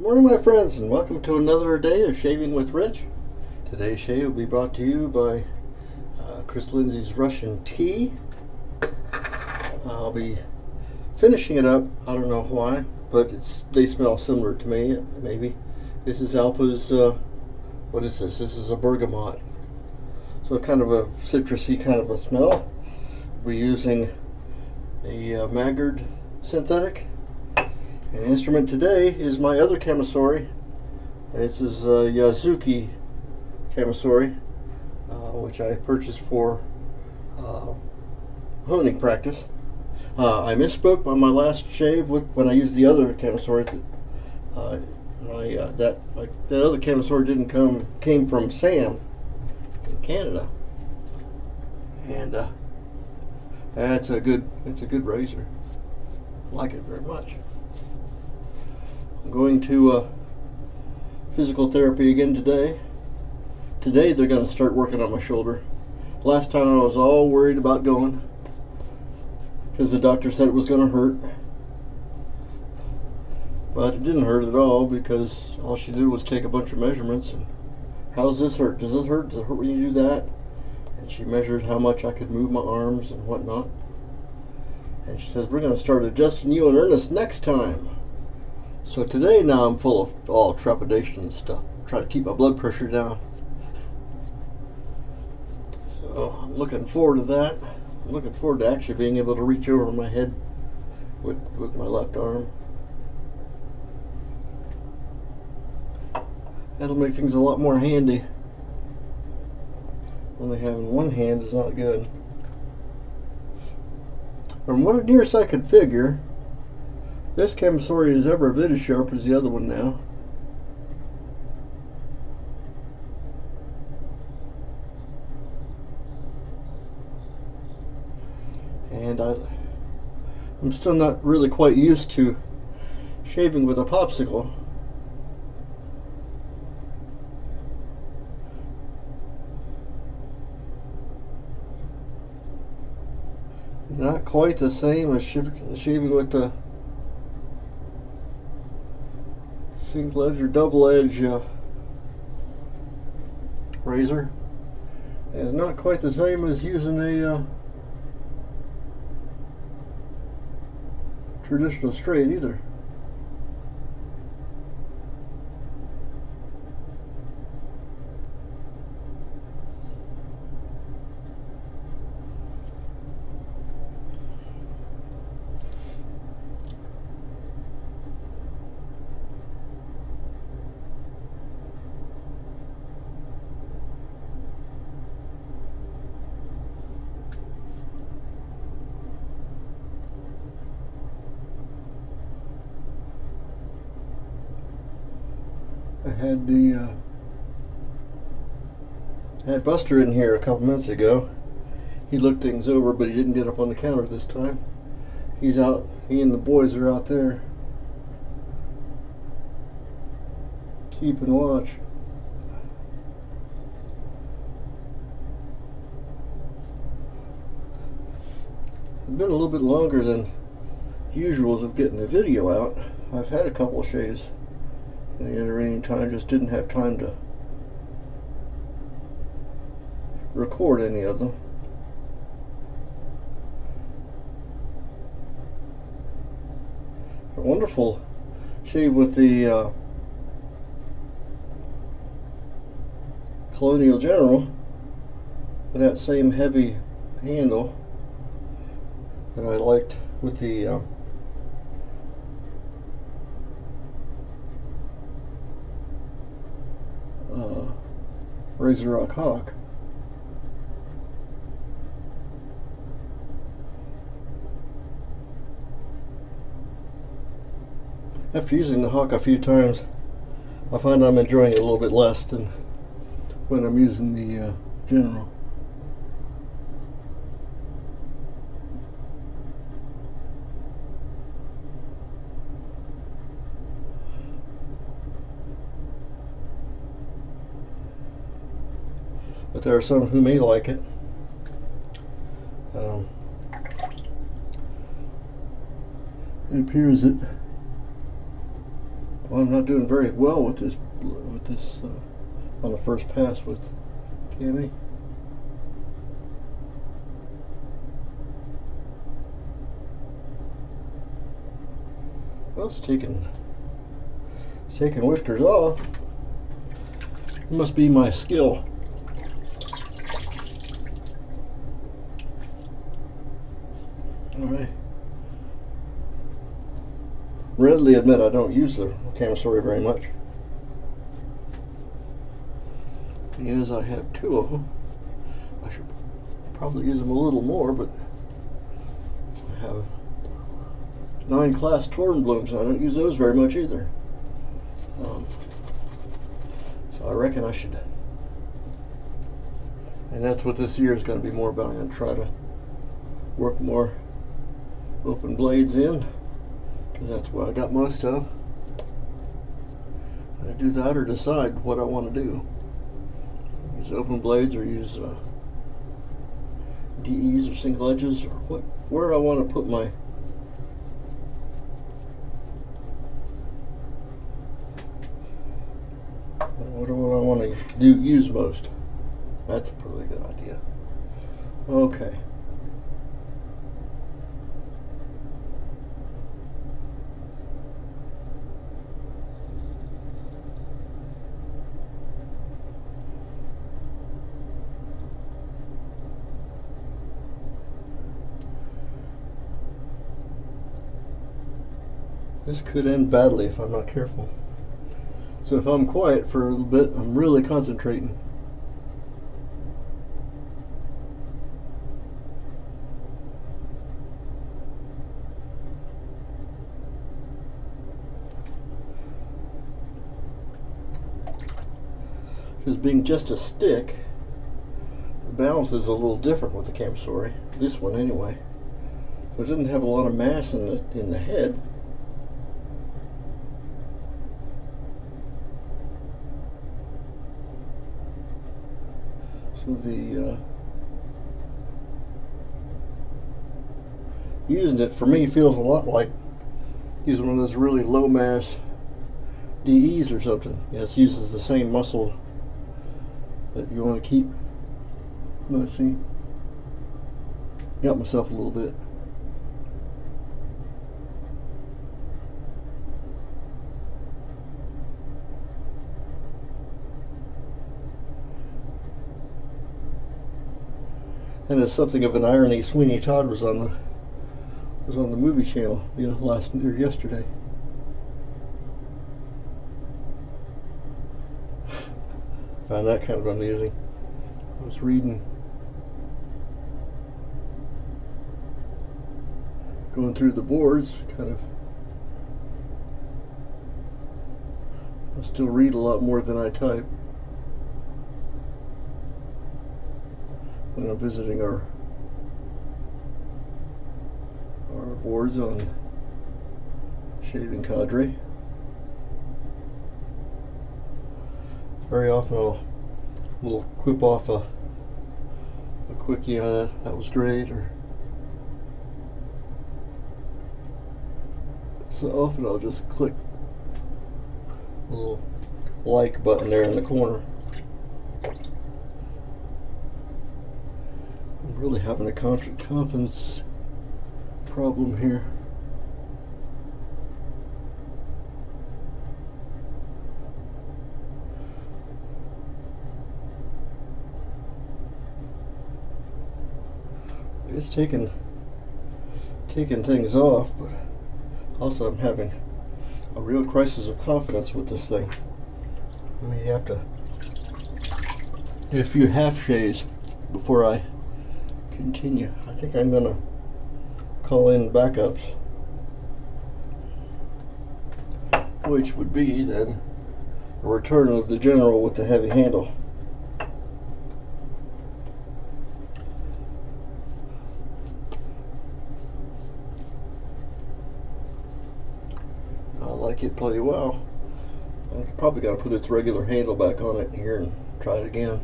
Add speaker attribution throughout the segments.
Speaker 1: Morning, my friends, and welcome to another day of Shaving with Rich. Today's shave will be brought to you by Chris Lindsay's Russian Tea. I'll be finishing it up. I don't know why, but they smell similar to me, maybe. This is Alpa's, what is this? This is a bergamot. So kind of a citrusy kind of a smell. We're using a Maggard synthetic. And the instrument today is my other Camisori. This is Yasuki Camisori, which I purchased for honing practice. I misspoke on my last shave when I used the other Camisori. The other Camisori came from Sam in Canada, and it's a good razor. I like it very much. I'm going to physical therapy again today. Today they're going to start working on my shoulder. Last time I was all worried about going because the doctor said it was going to hurt. But it didn't hurt at all because all she did was take a bunch of measurements. And how does this hurt? Does it hurt? Does it hurt when you do that? And she measured how much I could move my arms and whatnot. And she says, we're going to start adjusting you in earnest next time. So today now I'm full of all trepidation and stuff. Try to keep my blood pressure down. So I'm looking forward to that. I'm looking forward to actually being able to reach over my head with my left arm. That'll make things a lot more handy. Only having one hand is not good. From what nearest I could figure, this Camisori is every bit as sharp as the other one now. And I'm still not really quite used to shaving with a popsicle. Not quite the same as shaving with the single edge or double edge razor. And it's not quite the same as using a traditional straight either. I had Buster in here a couple minutes ago. He looked things over, but he didn't get up on the counter this time. He's out. He and the boys are out there keeping watch. It's been a little bit longer than usual of getting the video out. I've had a couple of shaves in the intervening time, just didn't have time to record any of them. A wonderful shave with the Colonial General with that same heavy handle that I liked with the Razor Rock Hawk. After using the Hawk a few times, I find I'm enjoying it a little bit less than when I'm using the General. But there are some who may like it. It appears that Well, I'm not doing very well with this on the first pass with Cammy. Well, it's taking whiskers off. It must be my skill. Alright. Readily admit I don't use the Camasauri very much, because I have two of them. I should probably use them a little more, but I have 9 class torn blooms and I don't use those very much either. So I reckon I should, and that's what this year is going to be more about. I'm going to try to work more open blades in, because that's what I got most of. I do that or decide what I want to do. Use open blades or use DEs or single edges, or where I want to put my what I want to use most. That's a pretty good idea. Okay. This could end badly if I'm not careful. So if I'm quiet for a little bit, I'm really concentrating. Because being just a stick, the balance is a little different with the Camasauri. This one anyway. So it doesn't have a lot of mass in the head. So using it for me feels a lot like using one of those really low mass DEs or something. Yeah, it uses the same muscle that you want to keep. Let's see. Got myself a little bit. And it's something of an irony. Sweeney Todd was on the movie channel, yesterday. Found that kind of amusing. I was reading, going through the boards, kind of. I still read a lot more than I type when I'm visiting our boards on Shaving Cadre. Very often I'll little quip off a quick, that was great, or so often I'll just click a little like button there in the corner. I'm really having a confidence problem here. It's taking things off, but also I'm having a real crisis of confidence with this thing. I may have to do a few half shaves before I continue. I think I'm gonna call in backups, which would be then a return of the General with the heavy handle. I like it pretty well. I'm probably got to put its regular handle back on it here and try it again.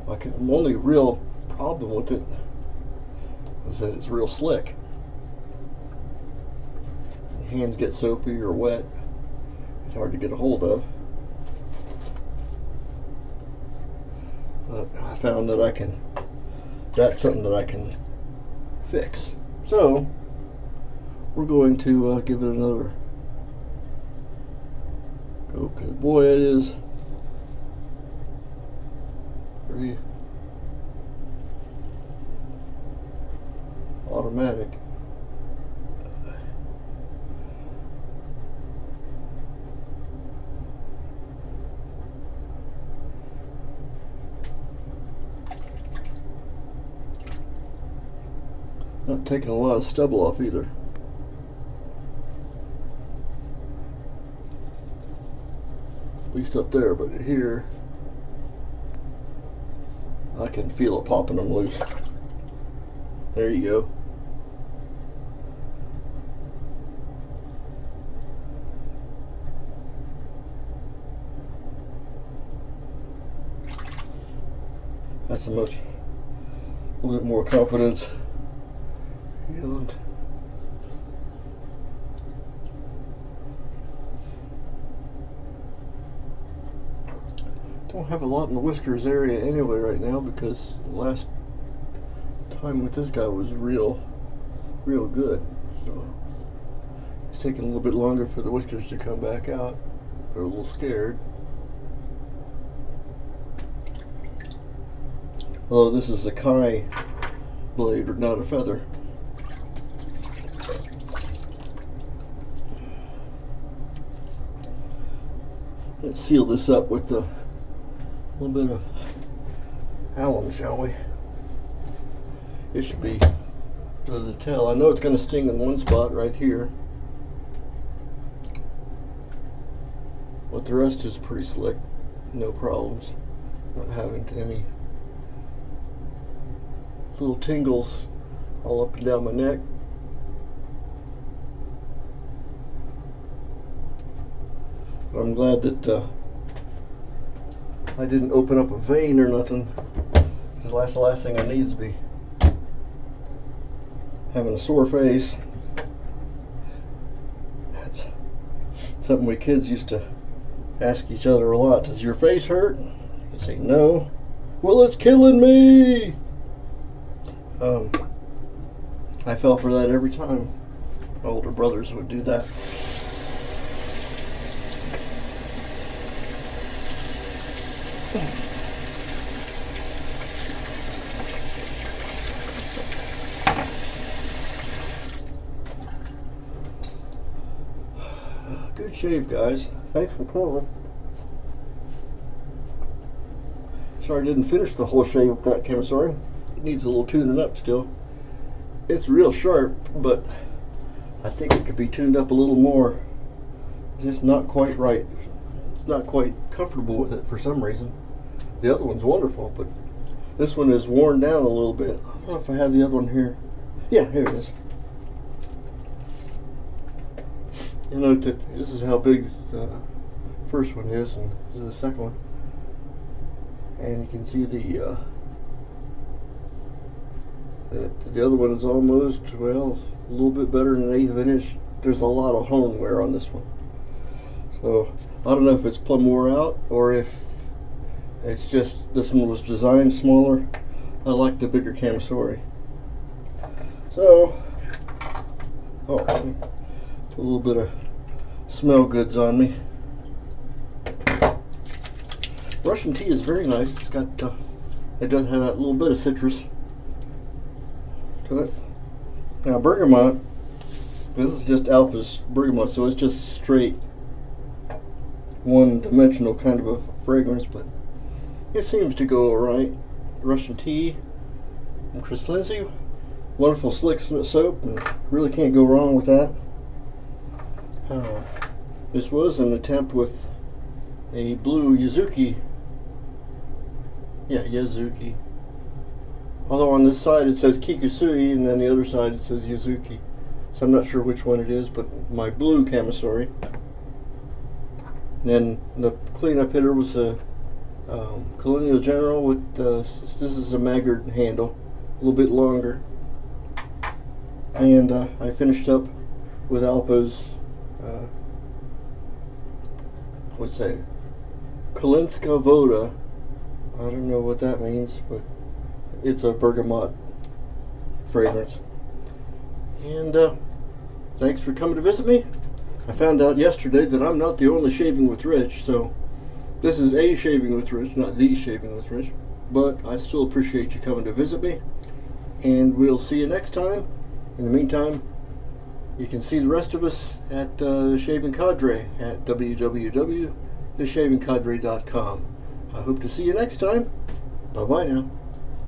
Speaker 1: My only real problem with it is that it's real slick. Hands get soapy or wet, It's hard to get a hold of. But I found that that's something that I can fix. So we're going to give it another go. Boy, it is pretty automatic. Not taking a lot of stubble off either. At least up there, but here I can feel it popping them loose. There you go. That's a little bit more confidence. And don't have a lot in the whiskers area anyway right now, because the last time with this guy was real good. So it's taking a little bit longer for the whiskers to come back out. They're a little scared. Although this is a Kai blade, not a feather. Let's seal this up with a little bit of alum, shall we? It should be good to tell. I know it's going to sting in one spot right here, but the rest is pretty slick. No problems. Not having any little tingles all up and down my neck. But I'm glad that I didn't open up a vein or nothing, because that's the last thing I need to be having a sore face. That's something we kids used to ask each other a lot. Does your face hurt? I say no. Well, it's killing me. I fell for that every time. My older brothers would do that. Good shave, guys. Thanks for calling. Sorry I didn't finish the whole shave with that Camisari. It needs a little tuning up still. It's real sharp, but I think it could be tuned up a little more. It's just not quite right. It's not quite comfortable with it for some reason. The other one's wonderful, but this one is worn down a little bit. I don't know if I have the other one here. Yeah, here it is. You know, this is how big the first one is, and this is the second one. And you can see the other one is almost, well, a little bit better than an eighth of an inch. There's a lot of hone wear on this one. So I don't know if it's plumb wore out or if it's just this one was designed smaller. I like the bigger Camisari. So, put a little bit of smell goods on me. Russian tea is very nice. It's got, it does have that little bit of citrus to it. Now bergamot, this is just Alpha's bergamot, so it's just straight one-dimensional kind of a fragrance, but it seems to go alright. Russian tea from Chris Lindsay, wonderful slick soap, and really can't go wrong with that. This was an attempt with a blue Yasuki. Yeah, Yasuki. Although on this side it says Kikusui, and then the other side it says Yasuki. So I'm not sure which one it is, but my blue Camisari. And then the cleanup hitter was a Colonial General with, this is a Maggard handle, a little bit longer. And I finished up with Alpa's what's that? Kalinska Voda. I don't know what that means, but it's a bergamot fragrance. And thanks for coming to visit me. I found out yesterday that I'm not the only Shaving with Rich, so this is a Shaving with Rich, not the Shaving with Rich. But I still appreciate you coming to visit me, and we'll see you next time. In the meantime, you can see the rest of us at the Shaving Cadre at www.theshavingcadre.com. I hope to see you next time. Bye-bye now.